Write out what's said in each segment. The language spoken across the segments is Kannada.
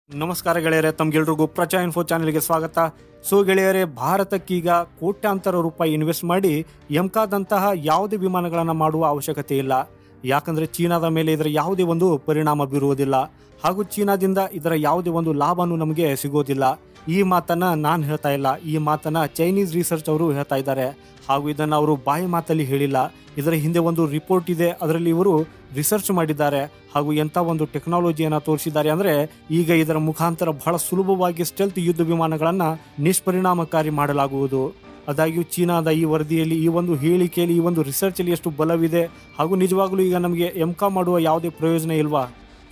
ನಮಸ್ಕಾರ ಗೆಳೆಯರೆ, ತಮ್ಗೆಲ್ರಿಗೂ ಪ್ರಚಾ ಇನ್ಫೋ ಚಾನೆಲ್ಗೆ ಸ್ವಾಗತ. ಸೊ ಗೆಳೆಯರೆ, ಭಾರತಕ್ಕೀಗ ಕೋಟ್ಯಾಂತರ ರೂಪಾಯಿ ಇನ್ವೆಸ್ಟ್ ಮಾಡಿ ಎಂಕಾದಂತಹ ಯಾವುದೇ ವಿಮಾನಗಳನ್ನು ಮಾಡುವ ಅವಶ್ಯಕತೆ ಇಲ್ಲ. ಯಾಕಂದ್ರೆ ಚೀನಾದ ಮೇಲೆ ಇದರ ಯಾವುದೇ ಒಂದು ಪರಿಣಾಮ ಬೀರುವುದಿಲ್ಲ ಹಾಗೂ ಚೀನಾದಿಂದ ಇದರ ಯಾವುದೇ ಒಂದು ಲಾಭನೂ ನಮಗೆ ಸಿಗೋದಿಲ್ಲ. ಈ ಮಾತನ್ನ ನಾನು ಹೇಳ್ತಾ ಇಲ್ಲ, ಈ ಮಾತನ್ನ ಚೈನೀಸ್ ರಿಸರ್ಚ್ ಅವರು ಹೇಳ್ತಾ ಇದ್ದಾರೆ. ಹಾಗೂ ಇದನ್ನು ಅವರು ಬಾಯಿ ಮಾತಲ್ಲಿ ಹೇಳಿಲ್ಲ, ಇದರ ಹಿಂದೆ ಒಂದು ರಿಪೋರ್ಟ್ ಇದೆ, ಅದರಲ್ಲಿ ಇವರು ರಿಸರ್ಚ್ ಮಾಡಿದ್ದಾರೆ ಹಾಗೂ ಎಂಥ ಒಂದು ಟೆಕ್ನಾಲಜಿಯನ್ನು ತೋರಿಸಿದ್ದಾರೆ ಅಂದರೆ ಈಗ ಇದರ ಮುಖಾಂತರ ಬಹಳ ಸುಲಭವಾಗಿ ಸ್ಟೆಲ್ತ್ ಯುದ್ಧ ವಿಮಾನಗಳನ್ನು ನಿಷ್ಪರಿಣಾಮಕಾರಿ ಮಾಡಲಾಗುವುದು. ಆದಾಗ್ಯೂ ಚೀನಾದ ಈ ವರದಿಯಲ್ಲಿ, ಈ ಒಂದು ಹೇಳಿಕೆಯಲ್ಲಿ, ಈ ಒಂದು ರಿಸರ್ಚಲ್ಲಿ ಎಷ್ಟು ಬಲವಿದೆ ಹಾಗೂ ನಿಜವಾಗ್ಲೂ ಈಗ ನಮಗೆ ಎಂಕಾ ಮಾಡುವ ಯಾವುದೇ ಪ್ರಯೋಜನ ಇಲ್ವಾ?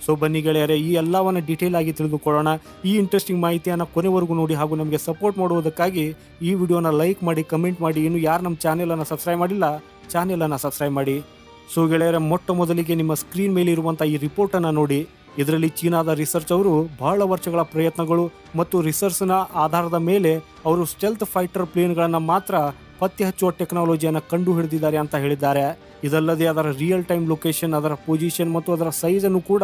ಸೊ ಬನ್ನಿ ಗೆಳೆಯರೆ, ಈ ಎಲ್ಲವನ್ನು ಡೀಟೇಲ್ ಆಗಿ ತಿಳಿದುಕೊಳ್ಳೋಣ. ಈ ಇಂಟ್ರೆಸ್ಟಿಂಗ್ ಮಾಹಿತಿಯನ್ನು ಕೊನೆವರೆಗೂ ನೋಡಿ ಹಾಗೂ ನಮಗೆ ಸಪೋರ್ಟ್ ಮಾಡುವುದಕ್ಕಾಗಿ ಈ ವಿಡಿಯೋನ ಲೈಕ್ ಮಾಡಿ, ಕಮೆಂಟ್ ಮಾಡಿ. ಇನ್ನು ಯಾರು ನಮ್ಮ ಚಾನೆಲನ್ನು ಸಬ್ಸ್ಕ್ರೈಬ್ ಮಾಡಿಲ್ಲ, ಚಾನೆಲನ್ನು ಸಬ್ಸ್ಕ್ರೈಬ್ ಮಾಡಿ. ಸೊ ಗೆಳೆಯರೆ, ಮೊಟ್ಟ ಮೊದಲಿಗೆ ನಿಮ್ಮ ಸ್ಕ್ರೀನ್ ಮೇಲೆ ಇರುವಂಥ ಈ ರಿಪೋರ್ಟನ್ನು ನೋಡಿ. ಇದರಲ್ಲಿ ಚೀನಾದ ರಿಸರ್ಚ್ ಅವರು ಬಹಳ ವರ್ಷಗಳ ಪ್ರಯತ್ನಗಳು ಮತ್ತು ರಿಸರ್ಚ್ನ ಆಧಾರದ ಮೇಲೆ ಅವರು ಸ್ಟೆಲ್ತ್ ಫೈಟರ್ ಪ್ಲೇನ್ಗಳನ್ನು ಮಾತ್ರ ಪತ್ತೆ ಹಚ್ಚುವ ಟೆಕ್ನಾಲಜಿಯನ್ನು ಕಂಡು ಹಿಡಿದಿದ್ದಾರೆ ಅಂತ ಹೇಳಿದ್ದಾರೆ. ಇದಲ್ಲದೆ ಅದರ ರಿಯಲ್ ಟೈಮ್ ಲೊಕೇಶನ್, ಅದರ ಪೊಸಿಷನ್ ಮತ್ತು ಅದರ ಸೈಜನ್ನು ಕೂಡ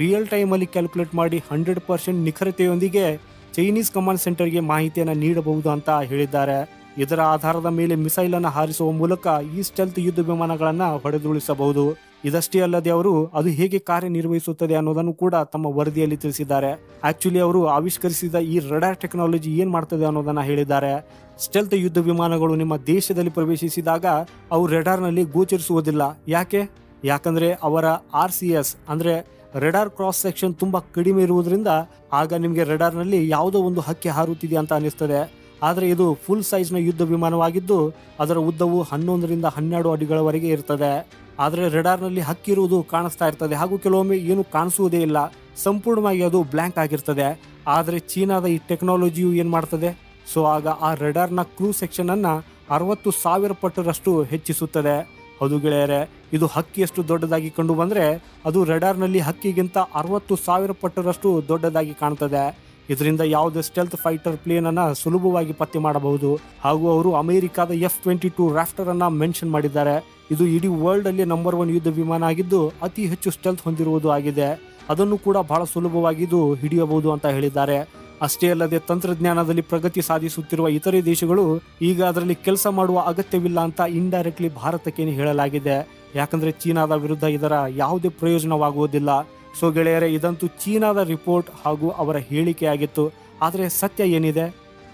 ರಿಯಲ್ ಟೈಮಲ್ಲಿ ಕ್ಯಾಲ್ಕುಲೇಟ್ ಮಾಡಿ 100% ನಿಖರತೆಯೊಂದಿಗೆ ಚೈನೀಸ್ ಕಮಾಂಡ್ ಸೆಂಟರ್ಗೆ ಮಾಹಿತಿಯನ್ನು ನೀಡಬಹುದು ಅಂತ ಹೇಳಿದ್ದಾರೆ. ಇದರ ಆಧಾರದ ಮೇಲೆ ಮಿಸೈಲ್ ಅನ್ನು ಹಾರಿಸುವ ಮೂಲಕ ಈ ಸ್ಟೆಲ್ತ್ ಯುದ್ಧ ವಿಮಾನಗಳನ್ನು ಹೊಡೆದುರುಳಿಸಬಹುದು. ಇದಷ್ಟೇ ಅಲ್ಲದೆ ಅವರು ಅದು ಹೇಗೆ ಕಾರ್ಯನಿರ್ವಹಿಸುತ್ತದೆ ಅನ್ನೋದನ್ನು ಕೂಡ ತಮ್ಮ ವರದಿಯಲ್ಲಿ ತಿಳಿಸಿದ್ದಾರೆ. ಆಕ್ಚುಲಿ ಅವರು ಆವಿಷ್ಕರಿಸಿದ ಈ ರಡಾರ್ ಟೆಕ್ನಾಲಜಿ ಏನ್ ಮಾಡ್ತದೆ ಅನ್ನೋದನ್ನ ಹೇಳಿದ್ದಾರೆ. ಸ್ಟೆಲ್ತ್ ಯುದ್ಧ ವಿಮಾನಗಳು ನಿಮ್ಮ ದೇಶದಲ್ಲಿ ಪ್ರವೇಶಿಸಿದಾಗ ಅವು ರೆಡಾರ್ನಲ್ಲಿ ಗೋಚರಿಸುವುದಿಲ್ಲ. ಯಾಕಂದ್ರೆ ಅವರ RCS ಅಂದ್ರೆ ರೆಡಾರ್ ಕ್ರಾಸ್ ಸೆಕ್ಷನ್ ತುಂಬಾ ಕಡಿಮೆ ಇರುವುದರಿಂದ ಆಗ ನಿಮಗೆ ರೆಡಾರ್ನಲ್ಲಿ ಯಾವುದೋ ಒಂದು ಹಕ್ಕಿ ಹಾರುತ್ತಿದೆ ಅಂತ ಅನಿಸ್ತದೆ. ಆದರೆ ಇದು ಫುಲ್ ಸೈಜ್ನ ಯುದ್ಧ ವಿಮಾನವಾಗಿದ್ದು ಅದರ ಉದ್ದವು 11ರಿಂದ 12 ಅಡಿಗಳವರೆಗೆ ಇರ್ತದೆ. ಆದರೆ ರೆಡಾರ್ನಲ್ಲಿ ಹಕ್ಕಿರುವುದು ಕಾಣಿಸ್ತಾ ಇರ್ತದೆ ಹಾಗೂ ಕೆಲವೊಮ್ಮೆ ಏನು ಕಾಣಿಸುವುದೇ ಇಲ್ಲ, ಸಂಪೂರ್ಣವಾಗಿ ಅದು ಬ್ಲ್ಯಾಂಕ್ ಆಗಿರ್ತದೆ. ಆದರೆ ಚೀನಾದ ಈ ಟೆಕ್ನಾಲಜಿಯು ಏನು ಮಾಡ್ತದೆ, ಸೊ ಆಗ ಆ ರೆಡಾರ್ನ ಕ್ರೂ ಸೆಕ್ಷನ್ ಅನ್ನ 60,000 ಪಟ್ಟರಷ್ಟು ಹೆಚ್ಚಿಸುತ್ತದೆ. ಹೌದು ಗೆಳೆಯರೆ, ಇದು ಹಕ್ಕಿಯಷ್ಟು ದೊಡ್ಡದಾಗಿ ಕಂಡು ಬಂದರೆ ಅದು ರೆಡಾರ್ನಲ್ಲಿ ಹಕ್ಕಿಗಿಂತ 60,000 ಪಟ್ಟರಷ್ಟು ದೊಡ್ಡದಾಗಿ ಕಾಣ್ತದೆ. ಇದರಿಂದ ಯಾವುದೇ ಸ್ಟೆಲ್ತ್ ಫೈಟರ್ ಪ್ಲೇನ್ ಅನ್ನ ಸುಲಭವಾಗಿ ಪತ್ತೆ ಮಾಡಬಹುದು. ಹಾಗೂ ಅವರು ಅಮೆರಿಕಾದ F-22 ರಾಫ್ಟರ್ ಅನ್ನ ಮೆನ್ಷನ್ ಮಾಡಿದ್ದಾರೆ. ಇದು ಇಡೀ ವರ್ಲ್ಡ್ ಅಲ್ಲಿ ನಂಬರ್ 1 ಯುದ್ಧ ವಿಮಾನ ಆಗಿದ್ದು ಅತಿ ಹೆಚ್ಚು ಸ್ಟೆಲ್ತ್ ಹೊಂದಿರುವುದು ಆಗಿದೆ. ಅದನ್ನು ಕೂಡ ಬಹಳ ಸುಲಭವಾಗಿ ಇದು ಹಿಡಿಯಬಹುದು ಅಂತ ಹೇಳಿದ್ದಾರೆ. ಅಷ್ಟೇ ಅಲ್ಲದೆ ತಂತ್ರಜ್ಞಾನದಲ್ಲಿ ಪ್ರಗತಿ ಸಾಧಿಸುತ್ತಿರುವ ಇತರೆ ದೇಶಗಳು ಈಗ ಅದರಲ್ಲಿ ಕೆಲಸ ಮಾಡುವ ಅಗತ್ಯವಿಲ್ಲ ಅಂತ ಇಂಡೈರೆಕ್ಟ್ಲಿ ಭಾರತಕ್ಕೇನೆ ಹೇಳಲಾಗಿದೆ. ಯಾಕಂದ್ರೆ ಚೀನಾದ ವಿರುದ್ಧ ಇದರ ಯಾವುದೇ ಪ್ರಯೋಜನವಾಗುವುದಿಲ್ಲ. ಸೊ ಗೆಳೆಯರೆ, ಇದಂತೂ ಚೀನಾದ ರಿಪೋರ್ಟ್ ಹಾಗೂ ಅವರ ಹೇಳಿಕೆಯಾಗಿತ್ತು. ಆದರೆ ಸತ್ಯ ಏನಿದೆ?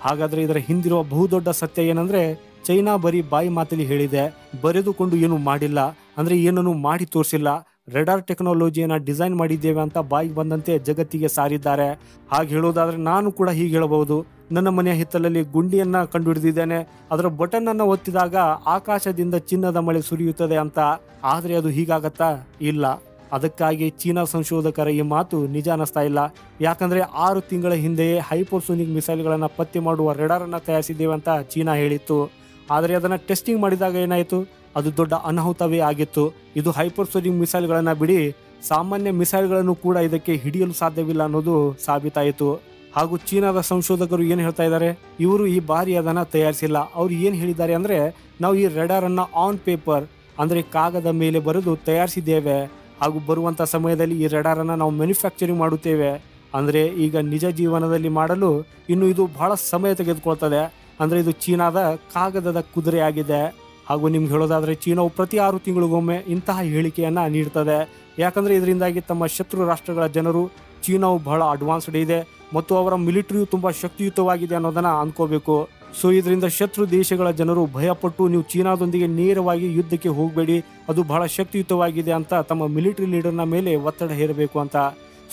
ಹಾಗಾದ್ರೆ ಇದರ ಹಿಂದಿರುವ ಬಹುದೊಡ್ಡ ಸತ್ಯ ಏನಂದ್ರೆ ಚೈನಾ ಬರೀ ಬಾಯಿ ಮಾತಲ್ಲಿ ಹೇಳಿದೆ, ಬರೆದುಕೊಂಡು ಏನು ಮಾಡಿಲ್ಲ, ಅಂದ್ರೆ ಏನನ್ನು ಮಾಡಿ ತೋರಿಸಿಲ್ಲ. ರೆಡಾರ್ ಟೆಕ್ನಾಲಜಿಯನ್ನ ಡಿಸೈನ್ ಮಾಡಿದ್ದೇವೆ ಅಂತ ಬಾಯಿಗೆ ಬಂದಂತೆ ಜಗತ್ತಿಗೆ ಸಾರಿದ್ದಾರೆ. ಹಾಗೆ ಹೇಳೋದಾದ್ರೆ ನಾನು ಕೂಡ ಹೀಗೆ ಹೇಳಬಹುದು, ನನ್ನ ಮನೆಯ ಹಿತ್ತಲಲ್ಲಿ ಗುಂಡಿಯನ್ನ ಕಂಡುಹಿಡಿದಿದ್ದೇನೆ, ಅದರ ಬಟನ್ ಅನ್ನ ಒತ್ತಿದಾಗ ಆಕಾಶದಿಂದ ಚಿನ್ನದ ಮಳೆ ಸುರಿಯುತ್ತದೆ ಅಂತ. ಆದ್ರೆ ಅದು ಹೀಗಾಗತ್ತಾ? ಇಲ್ಲ. ಅದಕ್ಕಾಗಿ ಚೀನಾ ಸಂಶೋಧಕರ ಈ ಮಾತು ನಿಜ ಅನ್ನಿಸ್ತಾ ಇಲ್ಲ. ಯಾಕಂದ್ರೆ 6 ತಿಂಗಳ ಹಿಂದೆಯೇ ಹೈಪರ್ಸೋನಿಕ್ ಮಿಸೈಲ್ಗಳನ್ನು ಪತ್ತೆ ಮಾಡುವ ರೆಡಾರ್ ಅನ್ನ ತಯಾರಿಸಿದ್ದೇವೆ ಅಂತ ಚೀನಾ ಹೇಳಿತ್ತು. ಆದರೆ ಅದನ್ನ ಟೆಸ್ಟಿಂಗ್ ಮಾಡಿದಾಗ ಏನಾಯಿತು, ಅದು ದೊಡ್ಡ ಅನಾಹುತವೇ ಆಗಿತ್ತು. ಇದು ಹೈಪರ್ಸೋನಿಕ್ ಮಿಸೈಲ್ಗಳನ್ನ ಬಿಡಿ, ಸಾಮಾನ್ಯ ಮಿಸೈಲ್ಗಳನ್ನು ಕೂಡ ಇದಕ್ಕೆ ಹಿಡಿಯಲು ಸಾಧ್ಯವಿಲ್ಲ ಅನ್ನೋದು ಸಾಬೀತಾಯಿತು. ಹಾಗೂ ಚೀನಾದ ಸಂಶೋಧಕರು ಏನು ಹೇಳ್ತಾ ಇದ್ದಾರೆ, ಇವರು ಈ ಬಾರಿ ಅದನ್ನ ತಯಾರಿಸಿಲ್ಲ. ಅವ್ರು ಏನು ಹೇಳಿದ್ದಾರೆ ಅಂದ್ರೆ, ನಾವು ಈ ರೆಡಾರ್ ಅನ್ನ ಆನ್ ಪೇಪರ್ ಅಂದ್ರೆ ಕಾಗದ ಮೇಲೆ ಬರೆದು ತಯಾರಿಸಿದ್ದೇವೆ ಹಾಗೂ ಬರುವಂತ ಸಮಯದಲ್ಲಿ ಈ ರೆಡಾರ್ ಅನ್ನ ನಾವು ಮ್ಯಾನುಫ್ಯಾಕ್ಚರಿಂಗ್ ಮಾಡುತ್ತೇವೆ. ಅಂದ್ರೆ ಈಗ ನಿಜ ಜೀವನದಲ್ಲಿ ಮಾಡಲು ಇನ್ನು ಇದು ಬಹಳ ಸಮಯ ತೆಗೆದುಕೊಳ್ತದೆ. ಅಂದ್ರೆ ಇದು ಚೀನಾದ ಕಾಗದದ ಕುದುರೆ ಆಗಿದೆ. ಹಾಗೂ ನಿಮ್ಗೆ ಹೇಳೋದಾದ್ರೆ ಚೀನಾವು ಪ್ರತಿ 6 ತಿಂಗಳಿಗೊಮ್ಮೆ ಇಂತಹ ಹೇಳಿಕೆಯನ್ನ ನೀಡ್ತದೆ. ಯಾಕಂದ್ರೆ ಇದರಿಂದಾಗಿ ತಮ್ಮ ಶತ್ರು ರಾಷ್ಟ್ರಗಳ ಜನರು ಚೀನಾವು ಬಹಳ ಅಡ್ವಾನ್ಸ್ಡ್ ಇದೆ ಮತ್ತು ಅವರ ಮಿಲಿಟರಿಯು ತುಂಬಾ ಶಕ್ತಿಯುತವಾಗಿದೆ ಅನ್ನೋದನ್ನ ಅನ್ಕೋಬೇಕು. ಸೊ ಇದರಿಂದ ಶತ್ರು ದೇಶಗಳ ಜನರು ಭಯಪಟ್ಟು ನೀವು ಚೀನಾದೊಂದಿಗೆ ನೇರವಾಗಿ ಯುದ್ಧಕ್ಕೆ ಹೋಗಬೇಡಿ, ಅದು ಬಹಳ ಶಕ್ತಿಯುತವಾಗಿದೆ ಅಂತ ತಮ್ಮ ಮಿಲಿಟರಿ ಲೀಡರ್ನ ಮೇಲೆ ಒತ್ತಡ ಹೇರಬೇಕು ಅಂತ.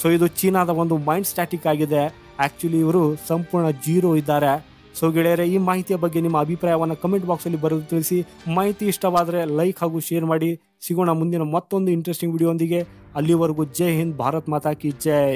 ಸೊ ಇದು ಚೀನಾದ ಒಂದು ಮೈಂಡ್ ಸ್ಟ್ಯಾಟಿಕ್ ಆಗಿದೆ. ಆಕ್ಚುಲಿ ಇವರು ಸಂಪೂರ್ಣ ಜೀರೋ ಇದ್ದಾರೆ. ಸೊ ಗೆಳೆಯರೆ, ಈ ಮಾಹಿತಿಯ ಬಗ್ಗೆ ನಿಮ್ಮ ಅಭಿಪ್ರಾಯವನ್ನು ಕಮೆಂಟ್ ಬಾಕ್ಸಲ್ಲಿ ಬರೆದು ತಿಳಿಸಿ. ಮಾಹಿತಿ ಇಷ್ಟವಾದರೆ ಲೈಕ್ ಹಾಗೂ ಶೇರ್ ಮಾಡಿ. ಸಿಗೋಣ ಮುಂದಿನ ಮತ್ತೊಂದು ಇಂಟ್ರೆಸ್ಟಿಂಗ್ ವಿಡಿಯೋ ಒಂದಿಗೆ. ಅಲ್ಲಿವರೆಗೂ ಜೈ ಹಿಂದ್, ಭಾರತ್ ಮಾತಾ ಕಿ ಜೈ.